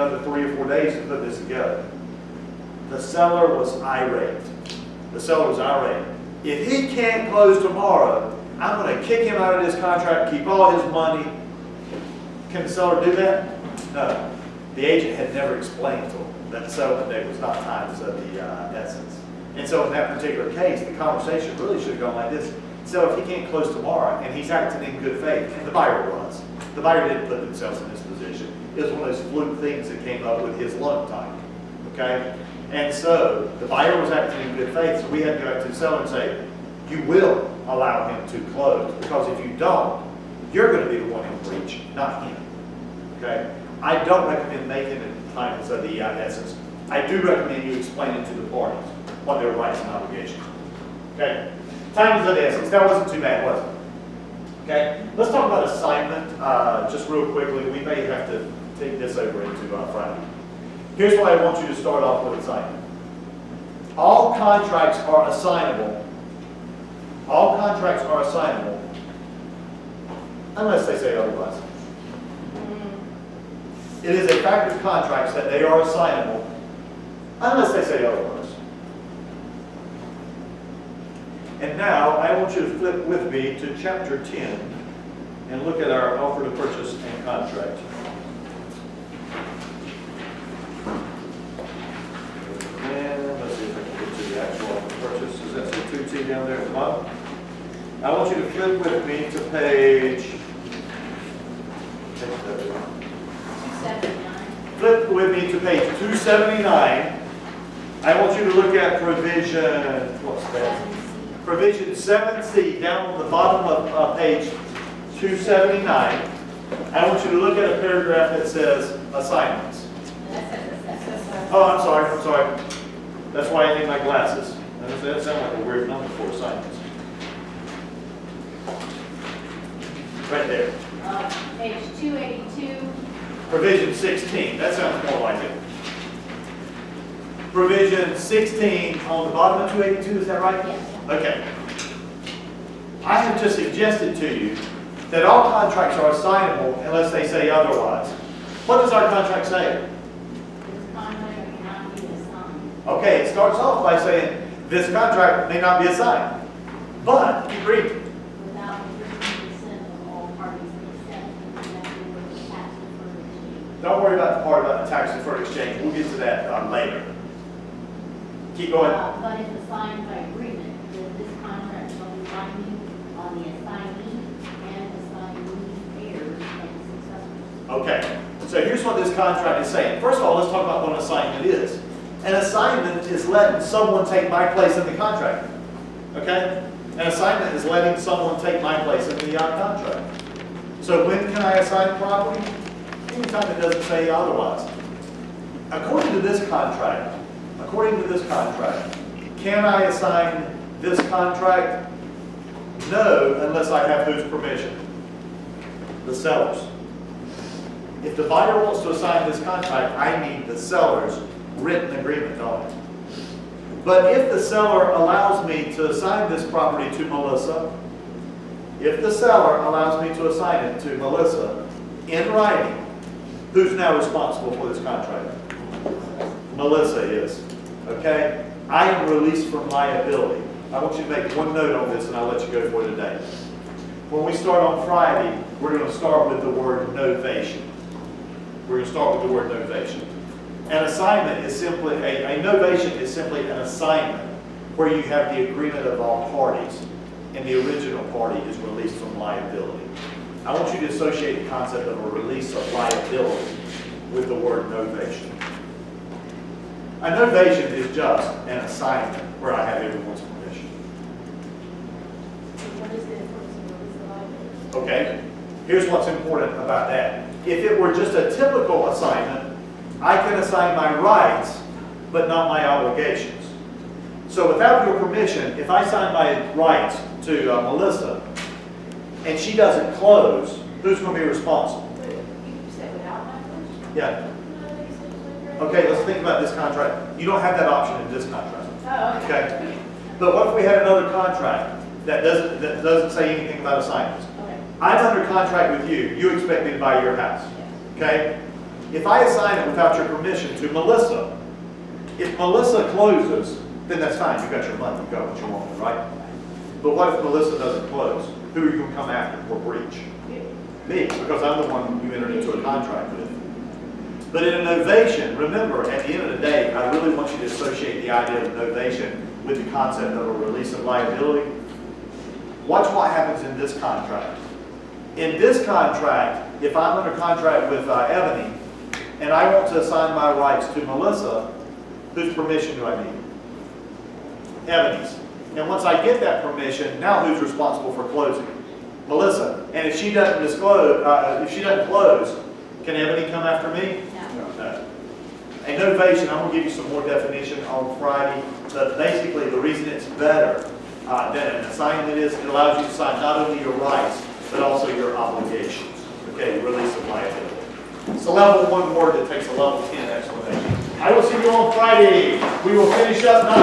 another 3 or 4 days to put this together. The seller was irate. The seller was irate. If he can't close tomorrow, I'm going to kick him out of this contract, keep all his money. Can the seller do that? No. The agent had never explained to him that the settlement date was not times of the essence. And so in that particular case, the conversation really should have gone like this. So if he can't close tomorrow and he's acting in good faith, and the buyer was, the buyer didn't put themselves in this position. It was one of those fluke things that came up with his loan type. Okay? And so the buyer was acting in good faith, so we had to go back to the seller and say, you will allow him to close, because if you don't, you're going to be the one in breach, not him. Okay? I don't recommend making it times of the essence. I do recommend you explaining to the parties what their rights and obligations. Okay? Times of the essence. That wasn't too bad, was it? Okay? Let's talk about assignment just real quickly. We may have to take this over into Friday. Here's why I want you to start off with assignment. All contracts are assignable. All contracts are assignable unless they say otherwise. It is a fact of contracts that they are assignable unless they say otherwise. And now I want you to flip with me to chapter 10 and look at our offer to purchase and contract. And let's see if I can get to the actual offer to purchase. Is that the 2T down there at the bottom? I want you to flip with me to page 279. Flip with me to page 279. I want you to look at provision, what's that? Provision 7C down on the bottom of page 279. I want you to look at a paragraph that says assignments. Oh, I'm sorry. That's why I need my glasses. That sounds like a weird number for assignments. Right there. Page 282. Provision 16. That sounds more like it. Provision 16 on the bottom of 282, is that right? Yes. Okay. I have just suggested to you that all contracts are assignable unless they say otherwise. What does our contract say? This contract cannot be assigned. Okay, it starts off by saying this contract may not be assigned, but keep reading. Without the written consent of all parties except in connection with the tax deferred exchange. Don't worry about the part about the tax deferred exchange. We'll get to that later. Keep going. But if assigned by agreement, then this contract shall be binding on the assignee and assignee's heirs and successors. Okay, so here's what this contract is saying. First of all, let's talk about what an assignment is. An assignment is letting someone take my place in the contract. Okay? An assignment is letting someone take my place in the contract. So when can I assign property? Anytime it doesn't say otherwise. According to this contract, can I assign this contract? No, unless I have whose permission? The seller's. If the buyer wants to assign this contract, I need the seller's written agreement on it. But if the seller allows me to assign this property to Melissa, if the seller allows me to assign it to Melissa in writing, who's now responsible for this contract? Melissa is. Okay? I am released from liability. I want you to make one note on this and I'll let you go for today. When we start on Friday, we're going to start with the word novation. We're going to start with the word novation. An assignment is simply, a novation is simply an assignment where you have the agreement of all parties and the original party is released from liability. I want you to associate the concept of a release of liability with the word novation. A novation is just an assignment where I have everyone's permission. What is the importance of release of liability? Okay? Here's what's important about that. If it were just a typical assignment, I can assign my rights, but not my obligations. So without your permission, if I sign my rights to Melissa, and she doesn't close, who's going to be responsible? You said without my permission? Yeah. Okay, let's think about this contract. You don't have that option in this contract. Oh, Okay? But what if we had another contract that doesn't say anything about assignments? Okay. I'm under contract with you. You expect me to buy your house. Yes. Okay? If I assign it without your permission to Melissa, if Melissa closes, then that's fine, you got your money, you got what you wanted, right? But what if Melissa doesn't close? Who are you gonna come after for breach? Me, because I'm the one you entered into a contract with. But in a novation, remember, at the end of the day, I really want you to associate the idea of novation with the concept of a release of liability. Watch what happens in this contract. In this contract, if I'm under contract with Ebony, and I want to assign my rights to Melissa, whose permission do I need? Ebony's. And once I get that permission, now who's responsible for closing? Melissa. And if she doesn't disclose, if she doesn't close, can Ebony come after me? No. A novation, I'm going to give you some more definition on Friday, but basically the reason it's better than an assignment is it allows you to sign not only your rights, but also your obligations. Okay, release of liability. It's a level 1 word that takes a level 10 explanation. I will see you on Friday. We will finish up 9.